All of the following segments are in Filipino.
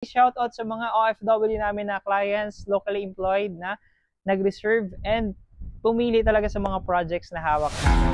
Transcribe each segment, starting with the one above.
Shoutout sa mga OFW namin na clients, locally employed na nag-reserve and pumili talaga sa mga projects na hawak namin.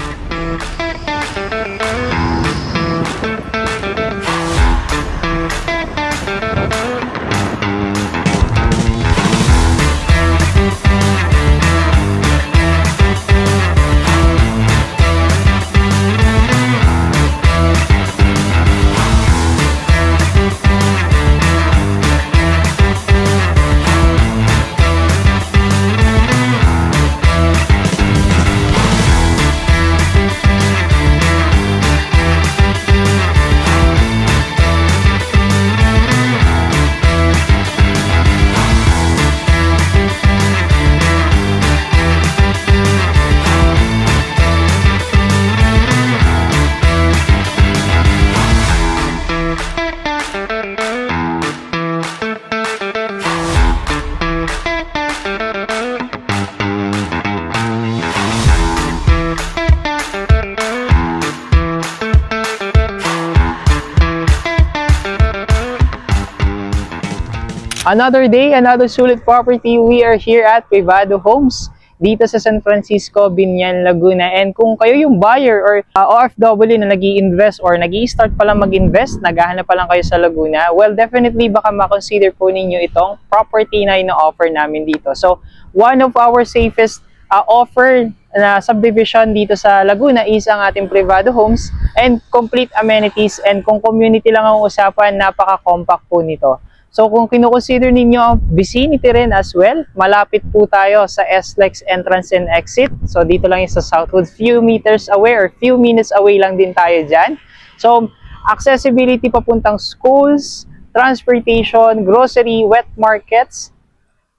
Another day, another sulit property. We are here at Privado Homes dito sa San Francisco, Biñan, Laguna. And kung kayo yung buyer or OFW na nag-i-invest or nag-i-start pa lang mag-invest, naghahanap pa lang kayo sa Laguna, well, definitely baka makonsider po ninyo itong property na ino-offer namin dito. So, one of our safest offer na subdivision dito sa Laguna is ang ating Privado Homes and complete amenities. And kung community lang ang usapan, napaka-compact po nito. So kung kino-consider ninyo ang vicinity rin as well, malapit po tayo sa SLEX entrance and exit. So dito lang yung sa Southwood, few meters away or few minutes away lang din tayo dyan. So accessibility papuntang schools, transportation, grocery, wet markets,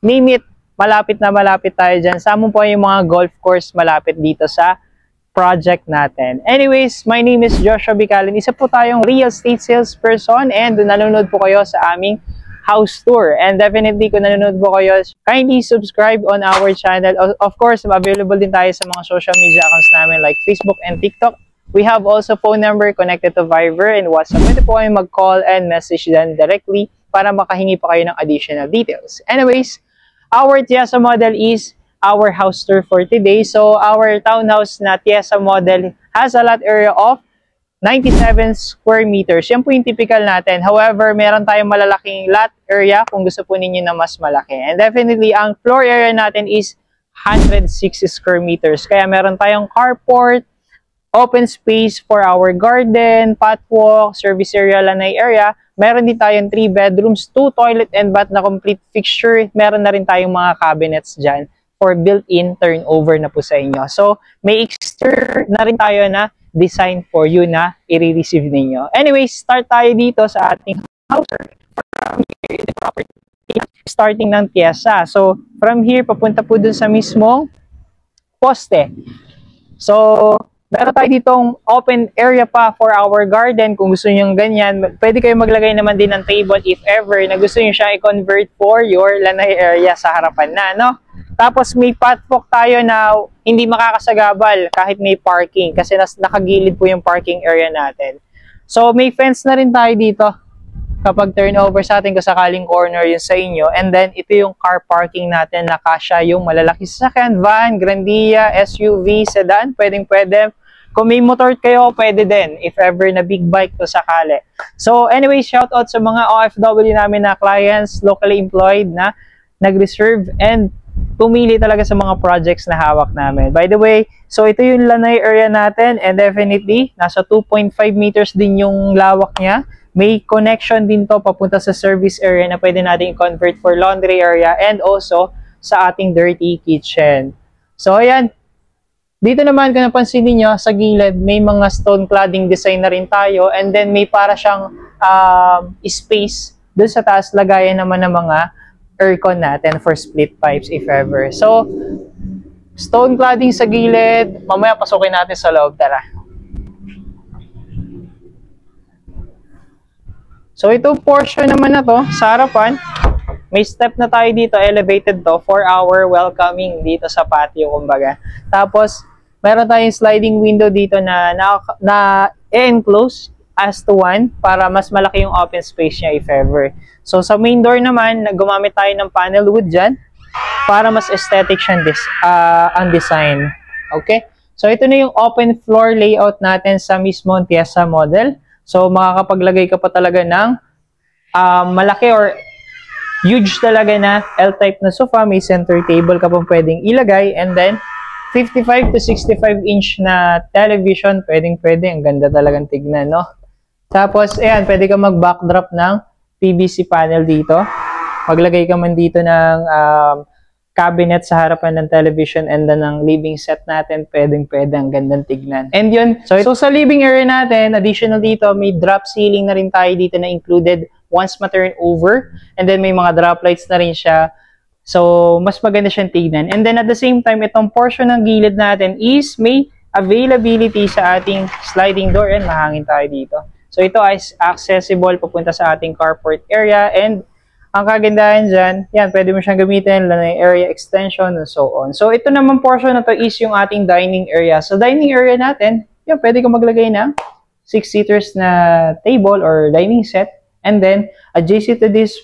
name it, malapit na malapit tayo dyan. Sama po yung mga golf course malapit dito sa project natin. Anyways, my name is Joshua Bicalin. Isa po tayong real estate salesperson and nanonood po kayo sa aming house tour. And definitely, kung nanonood po kayo, kindly subscribe on our channel. Of course, available din tayo sa mga social media accounts namin like Facebook and TikTok. We have also phone number connected to Viber and WhatsApp. Pwede po kayo mag-call and message them directly para makahingi pa kayo ng additional details. Anyways, our Tiesa model is our house tour for today. So, our townhouse na Tiesa model has a lot area of 97 square meters. Yan po yung typical natin. However, meron tayong malalaking lot area kung gusto po ninyo na mas malaki. And definitely, ang floor area natin is 160 square meters. Kaya meron tayong carport, open space for our garden, patwalk, service area, lanay area. Meron din tayong 3 bedrooms, 2 toilet and bath na complete fixture. Meron na rin tayong mga cabinets dyan for built-in turnover na po sa inyo. So, may exterior na rin tayo na design for you na i-receive ninyo. Anyway, start tayo dito sa ating house from here, the property, starting ng Tiesa. So, from here, papunta po dun sa mismong poste. So, meron tayo ditong open area pa for our garden. Kung gusto nyo ganyan, pwede kayo maglagay naman din ng table if ever na gusto nyo siya i-convert for your lanay area sa harapan na, no? Tapos may patwalk tayo na hindi makakasagabal kahit may parking kasi nakagilid po yung parking area natin. So may fence na rin tayo dito kapag turnover sa atin kasakaling corner yun sa inyo. And then ito yung car parking natin na kasya yung malalaki sasakyan, van, grandia, SUV, sedan, pwede. Kung may motor kayo, pwede din if ever na big bike to sakali. So anyway, shoutout sa mga OFW namin na clients, locally employed na nag-reserve and pumili talaga sa mga projects na hawak namin. By the way, so ito yung lanay area natin and definitely nasa 2.5 meters din yung lawak niya. May connection din to papunta sa service area na pwede natin convert for laundry area and also sa ating dirty kitchen. So ayan, dito naman kung napansin niyo sa gilid may mga stone cladding design na rin tayo and then may para siyang space doon sa taas lagayan naman ng mga aircon natin for split pipes if ever. So, stone cladding sa gilid. Mamaya pasukin natin sa loob. Tara. So, itong portion naman na to, sa harapan, may step na tayo dito, elevated to, for our welcoming dito sa patio, kumbaga. Tapos, meron tayong sliding window dito na enclose as to 1 para mas malaki yung open space niya if ever. So sa main door naman, gumamit tayo ng panel wood dyan para mas aesthetic siya ang design. Okay? So ito na yung open floor layout natin sa mismong Tiesa model. So makakapaglagay ka pa talaga ng malaki or huge talaga na L-type na sofa. May center table ka pang pwedeng ilagay. And then 55 to 65 inch na television. Pwedeng-pwede. Ang ganda talagang tignan, no? Tapos, ayan, pwede ka mag-backdrop ng PVC panel dito. Maglagay ka man dito ng cabinet sa harapan ng television and then ng living set natin, pwedeng-pwede, ang gandang tignan. And yun, so sa living area natin, additional dito, may drop ceiling na rin tayo dito na included once ma-turn over. And then may mga drop lights na rin siya. So, mas maganda siyang tignan. And then at the same time, itong portion ng gilid natin is may availability sa ating sliding door and mahangin tayo dito. So, ito is accessible papunta sa ating carport area and ang kagandahan dyan, yan, pwede mo siyang gamitin, area extension, and so on. So, ito naman portion na to is yung ating dining area. So, dining area natin, yan, pwede ka maglagay ng 6-seaters na table or dining set. And then, adjacent to this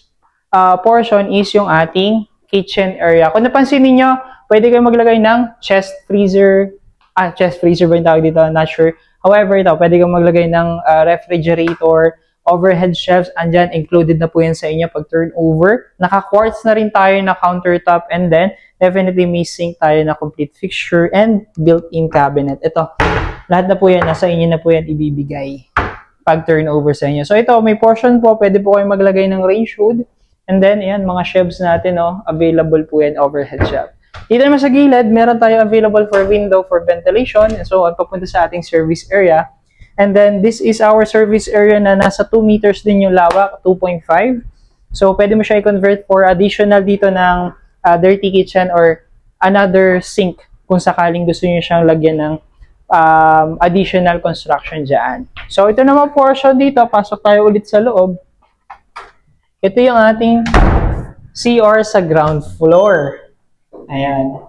portion is yung ating kitchen area. Kung napansin niyo, pwede kayo maglagay ng chest freezer ba yung tawag dito? Not sure. However, ito, pwede kang maglagay ng refrigerator, overhead shelves, andyan, included na po yan sa inyo pag turnover. Naka-quartz na rin tayo na countertop, and then, definitely may sink tayo na complete fixture and built-in cabinet. Ito, lahat na po yan, nasa inyo na po yan ibibigay pag turnover sa inyo. So, ito, may portion po, pwede po kayo maglagay ng range hood, and then, ayan, mga shelves natin, oh, available po yan, overhead shelf. Dito naman sa gilid, meron tayo available for window for ventilation, and so on, papunta sa ating service area. And then, this is our service area na nasa 2 meters din yung lawak, 2.5. So, pwede mo siya i-convert for additional dito ng dirty kitchen or another sink kung sakaling gusto niyo siyang lagyan ng additional construction dyan. So, ito naman portion dito, pasok tayo ulit sa loob. Ito yung ating CR sa ground floor. Ayan.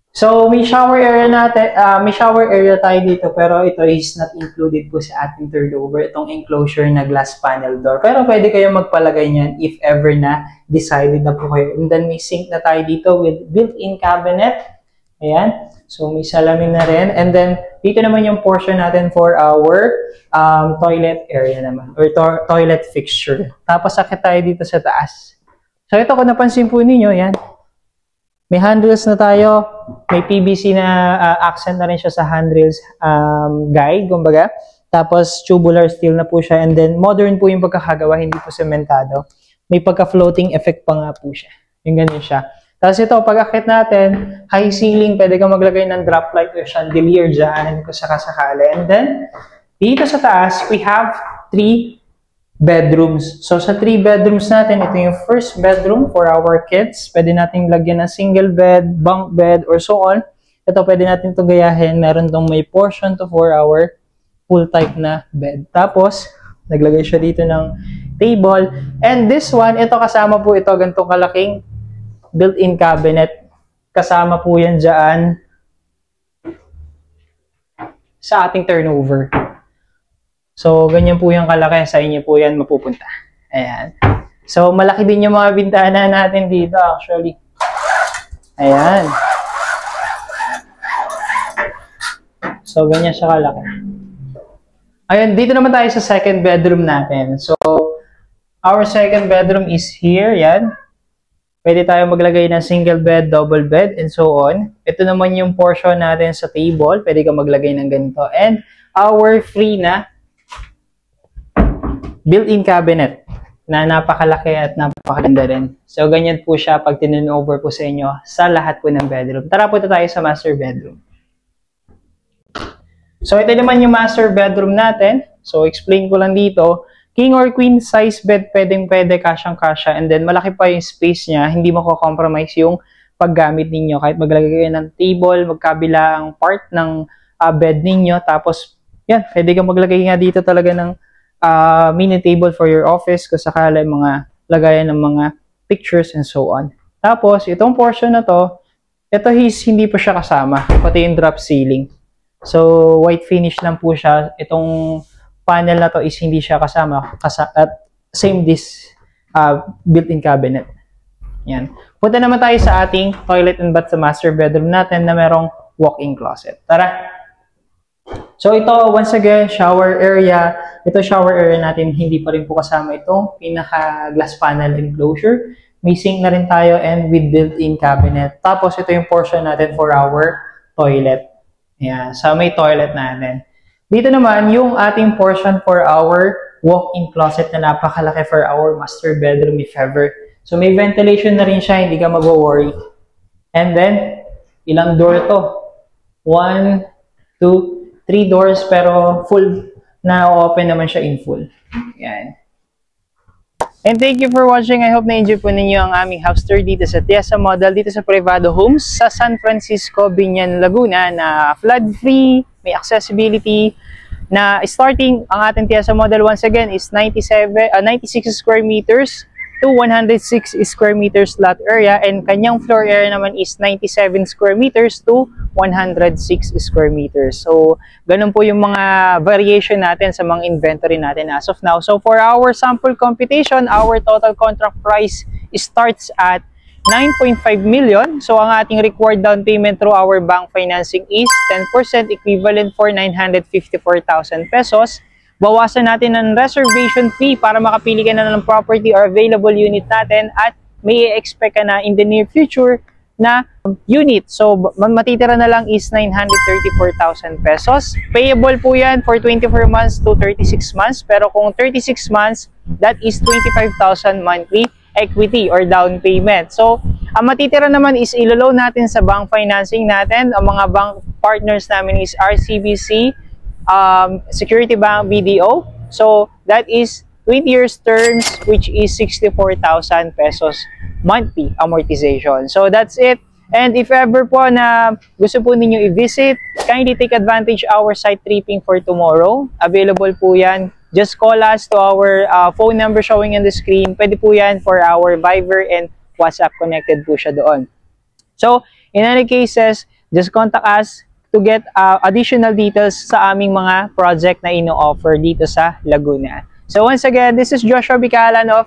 So, may shower area natin, may shower area tayo dito, pero ito is not included po sa ating turnover, itong enclosure na glass panel door. Pero pwede kayo magpalagay niyan if ever na decided na po kayo. And then may sink na tayo dito with built-in cabinet. Ayan. So, may salamin na rin. And then, dito naman yung portion natin for our toilet area naman, or toilet fixture. Tapos, sakit tayo dito sa taas. So, ito kung napansin po ninyo, yan. May handrails na tayo, may PVC na accent na rin siya sa handrails guide, kumbaga. Tapos tubular steel na po siya, and then modern po yung pagkakagawa, hindi po sementado. May pagka-floating effect pa nga po siya. Yung ganyan siya. Tapos ito, pag-akit natin, high ceiling, pwede kang maglagay ng drop light or chandelier dyan kung sakasakali. And then, dito sa taas, we have 3 bedrooms. So, sa 3 bedrooms natin, ito yung first bedroom for our kids. Pwede natin lagyan ng single bed, bunk bed, or so on. Ito, pwede natin itong gayahin. Meron itong may portion to for our full type na bed. Tapos, naglagay siya dito ng table. And this one, ito kasama po ito, ganitong kalaking built-in cabinet. Kasama po yan dyan sa ating turnover. So, ganyan po yung kalaki. Sa inyo po yan mapupunta. Ayan. So, malaki din yung mga bintana natin dito actually. Ayan. So, ganyan siya kalaki. Ayan, dito naman tayo sa second bedroom natin. So, our second bedroom is here. Yan. Pwede tayo maglagay ng single bed, double bed, and so on. Ito naman yung portion natin sa table. Pwede ka maglagay ng ganito. And our free na built-in cabinet na napakalaki at napakaganda rin. So, ganyan po siya pag tinurnover po sa inyo sa lahat po ng bedroom. Tara po tayo sa master bedroom. So, ito naman yung master bedroom natin. So, explain ko lang dito. King or queen size bed, pwedeng-pwede, kasyang-kasya. And then, malaki pa yung space niya. Hindi mako-compromise yung paggamit ninyo. Kahit maglagay kayo ng table, magkabila ang part ng bed ninyo. Tapos, yan, pwede kang maglagay nga dito talaga ng mini table for your office kung sakali mga lagayan ng mga pictures and so on. Tapos, itong portion na to, ito hindi pa siya kasama, pati yung drop ceiling. So, white finish lang po siya. Itong panel na to is hindi siya kasama at same this built-in cabinet. Yan. Punta naman tayo sa ating toilet and bath sa master bedroom natin na merong walk-in closet. Tara! So ito, once again, shower area. Ito shower area natin, hindi pa rin po kasama itong pinaka-glass panel enclosure. May sink na rin tayo and with built-in cabinet. Tapos ito yung portion natin for our toilet. Ayan, sa may toilet natin. Dito naman, yung ating portion for our walk-in closet na napakalaki for our master bedroom if ever. So may ventilation na rin siya, hindi ka mag-worry. And then, ilang door to? 1, 2, 3 doors pero full na open naman siya in full. Ayan. And thank you for watching. I hope na-enjoy po ninyo ang aming house tour dito sa Tiasa Model, dito sa Privado Homes sa San Francisco, Biñan, Laguna na flood-free, may accessibility, na starting ang ating Tiasa Model once again is 96 square meters to 106 square meters lot area, and kanyang floor area naman is 97 square meters to 106 square meters. So, ganun po yung mga variation natin sa mga inventory natin as of now. So, for our sample computation, our total contract price starts at 9.5 million. So, ang ating required down payment through our bank financing is 10%, equivalent for 954,000 pesos. Bawasan natin ang reservation fee para makapili ka na ng property or available unit natin, at may expect ka na in the near future na unit. So, matitira na lang is 934,000 pesos. Payable po yan for 24 months to 36 months. Pero kung 36 months, that is 25,000 monthly equity or down payment. So, ang matitira naman is iloloan natin sa bank financing natin. Ang mga bank partners namin is RCBC, Security Bank, BDO. So, that is 20 years terms, which is 64,000 pesos monthly amortization. So, that's it. And if ever po na gusto po ninyo i-visit, kindly take advantage our site tripping for tomorrow. Available po yan. Just call us to our phone number showing on the screen. Pwede po yan for our Viber and WhatsApp, connected po siya doon. So, in any cases, just contact us to get additional details sa aming mga project na ino-offer dito sa Laguna. So, once again, this is Joshua Bicalan of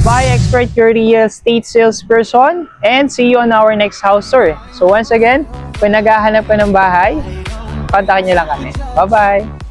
Buy Expert, your real estate salesperson, and see you on our next house tour. So, once again, kung naghahanap ka ng bahay, kontakin niyo lang kami. Bye-bye!